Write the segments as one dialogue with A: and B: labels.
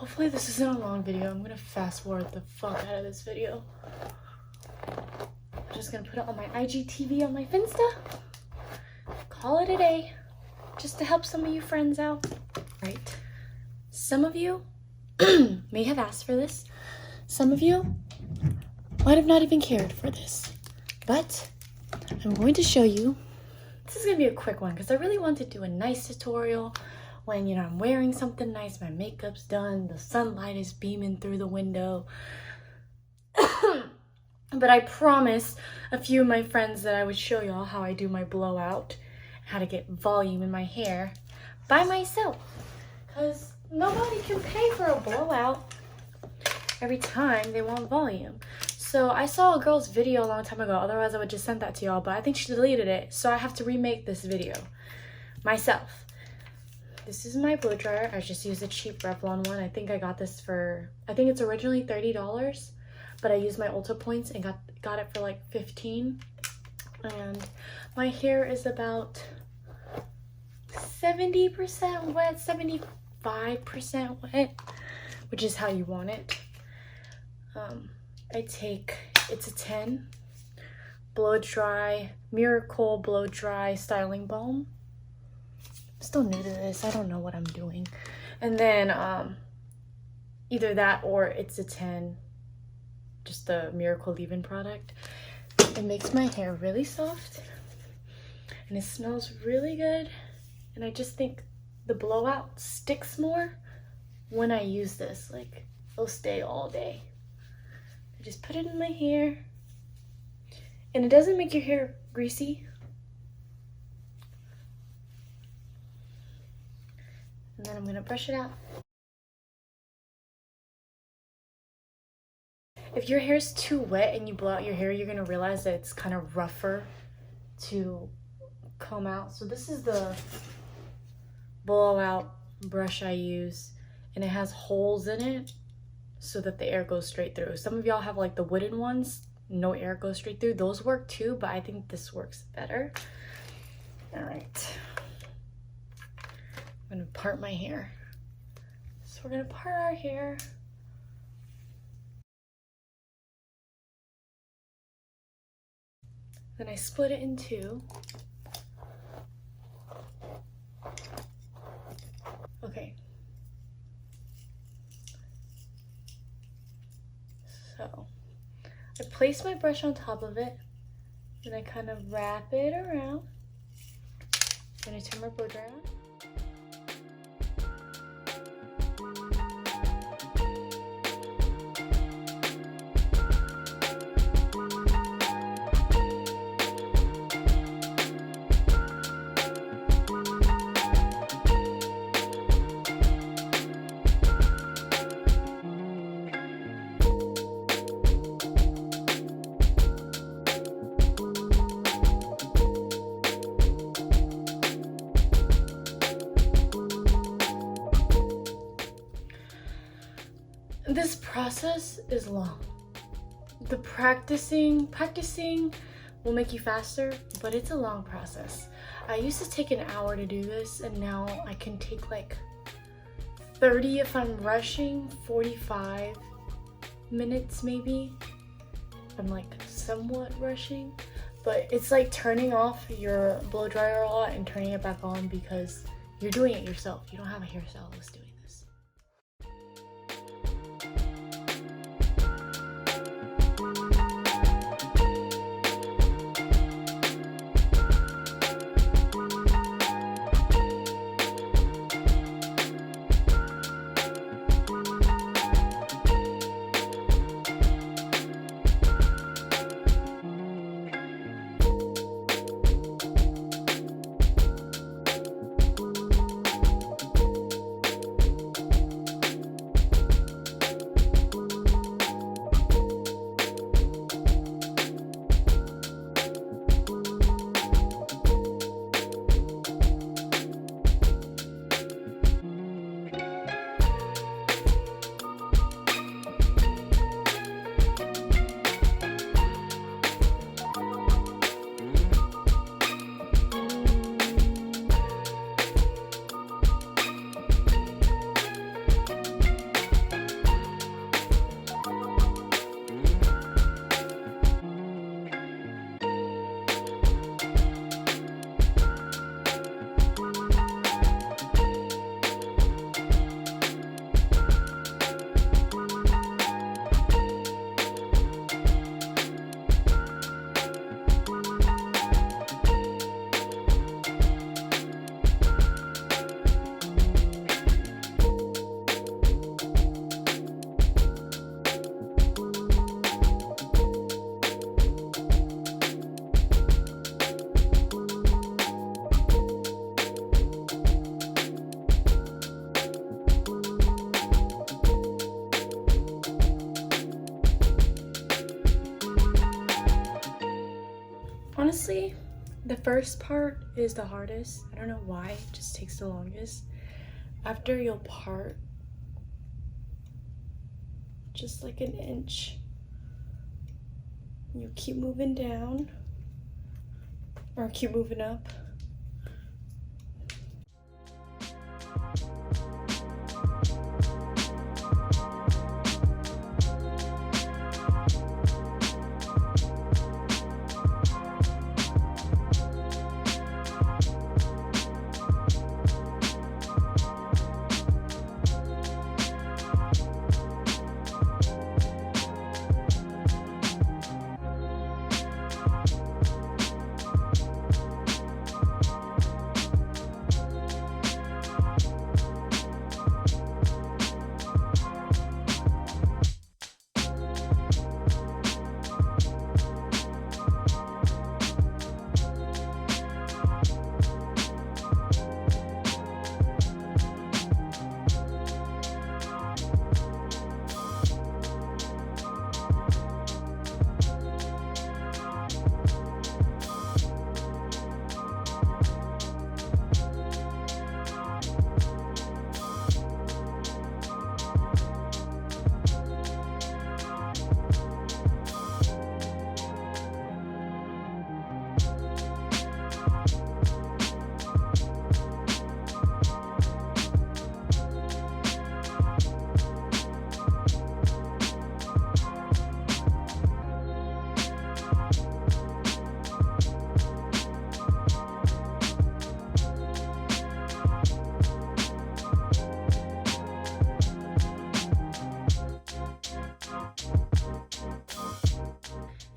A: Hopefully this isn't a long video. I'm gonna fast forward the fuck out of this video. I'm just gonna put it on my IGTV on my Finsta. Call it a day. Just to help some of you friends out. Right. Some of you may have asked for this. Some of you might have not even cared for this. But I'm going to show you. This is gonna be a quick one because I really want to do a nice tutorial when, you know, I'm wearing something nice, my makeup's done, the sunlight is beaming through the window. But I promised a few of my friends that I would show y'all how I do my blowout, how to get volume in my hair by myself. Because nobody can pay for a blowout every time they want volume. So I saw a girl's video a long time ago, otherwise I would just send that to y'all, but I think she deleted it, so I have to remake this video myself. This is my blow dryer. I just used a cheap Revlon one. I think I got this for, I think it's originally $30, but I used my Ulta points and got it for like 15. And my hair is about 70% wet, 75% wet, which is how you want it. I take, it's a 10 blow dry, Miracle blow dry styling balm. I'm still new to this, I don't know what I'm doing. And then either that or it's a 10, just the Miracle leave-in product. It makes my hair really soft and it smells really good. And I just think the blowout sticks more when I use this. Like, it'll stay all day. I just put it in my hair. And it doesn't make your hair greasy. And then I'm gonna brush it out. If your hair's too wet and you blow out your hair, you're gonna realize that it's kind of rougher to comb out. So this is the blowout brush I use, and it has holes in it so that the air goes straight through. Some of y'all have like the wooden ones, no air goes straight through. Those work too, but I think this works better. All right, I'm gonna part my hair. So we're gonna part our hair. Then I split it in two. Okay. So I place my brush on top of it, and I kind of wrap it around. Then I turn my blow dryer on. This process is long. The practicing will make you faster, but it's a long process. I used to take an hour to do this, and now I can take like 30 if I'm rushing, 45 minutes maybe. I'm like somewhat rushing, but it's like turning off your blow dryer a lot and turning it back on because you're doing it yourself. You don't have a hairstylist doing this. Honestly, the first part is the hardest. I don't know why, it just takes the longest. After you'll part just like an inch. You keep moving down or keep moving up.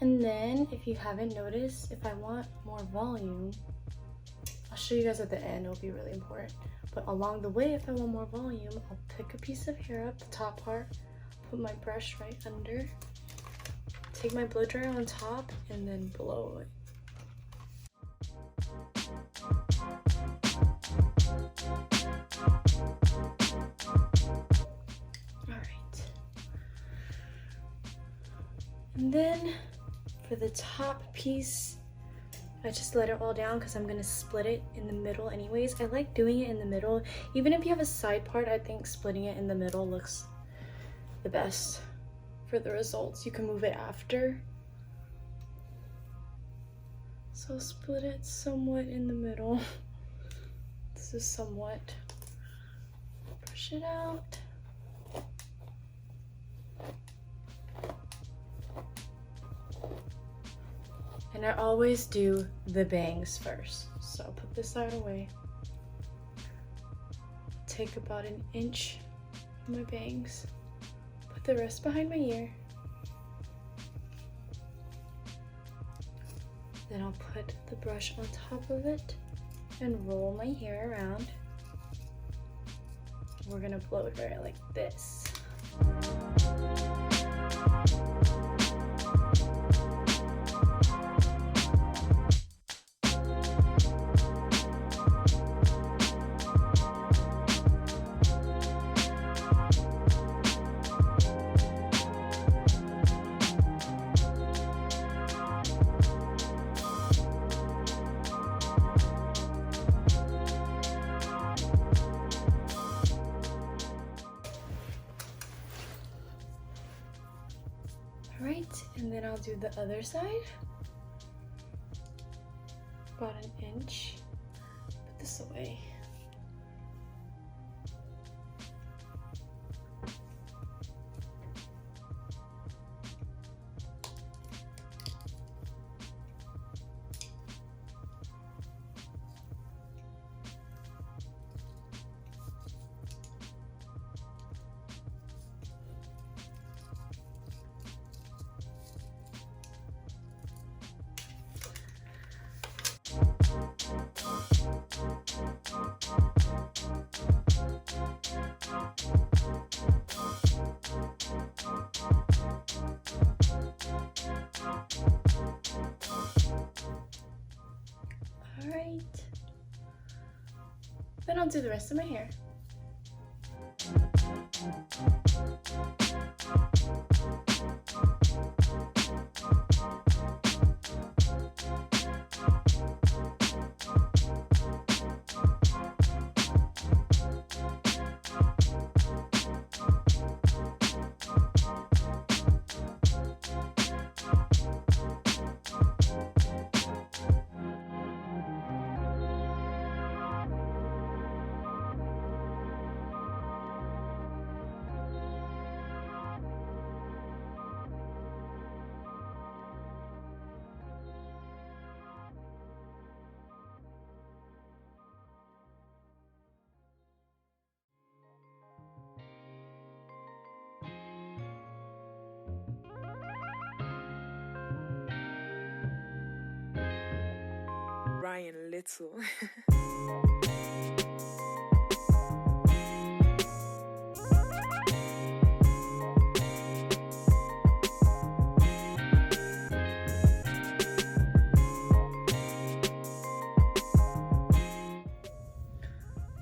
A: And then, if you haven't noticed, if I want more volume, I'll show you guys at the end, it'll be really important. But along the way, if I want more volume, I'll pick a piece of hair up, the top part, put my brush right under, take my blow dryer on top, and then blow it. Alright. And then, for the top piece, I just let it all down because I'm gonna split it in the middle anyways. I like doing it in the middle. Even if you have a side part, I think splitting it in the middle looks the best for the results. You can move it after. So split it somewhat in the middle. This is somewhat. Brush it out. And I always do the bangs first. So I'll put this side away. Take about an inch of my bangs. Put the rest behind my ear. Then I'll put the brush on top of it and roll my hair around. We're gonna blow dry it like this. Alright, and then I'll do the other side. About an inch. Put this away. Alright. Then I'll do the rest of my hair.
B: little.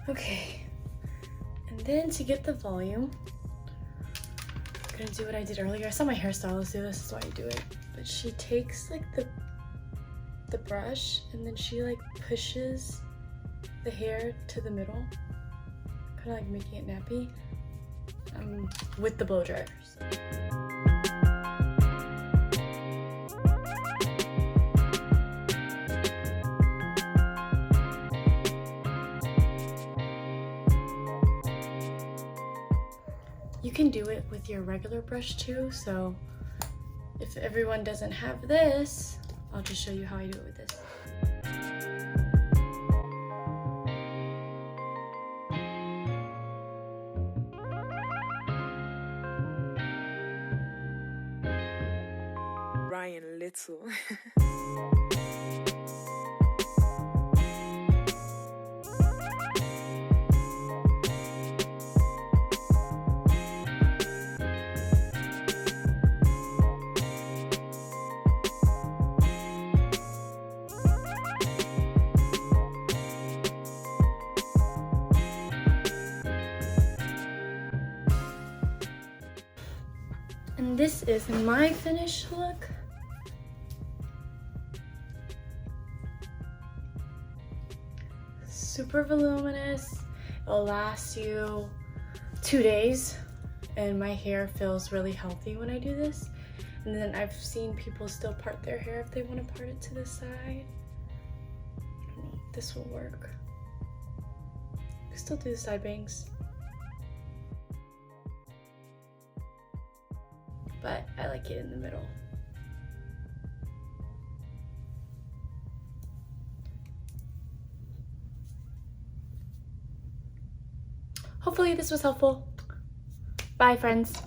A: Okay, and then to get the volume, I'm gonna do what I did earlier. I saw my hairstylist do this, is why I do it. But she takes like the brush and then she like pushes the hair to the middle, kind of like making it nappy, with the blow dryers. You can do it with your regular brush too, so if everyone doesn't have this, I'll just show you how I do it with this.
B: Ryan Little.
A: And this is my finished look. Super voluminous. It'll last you 2 days, and my hair feels really healthy when I do this. And then I've seen people still part their hair if they want to part it to the side. I don't know if this will work. I still do the side bangs, but I like it in the middle. Hopefully this was helpful. Bye, friends.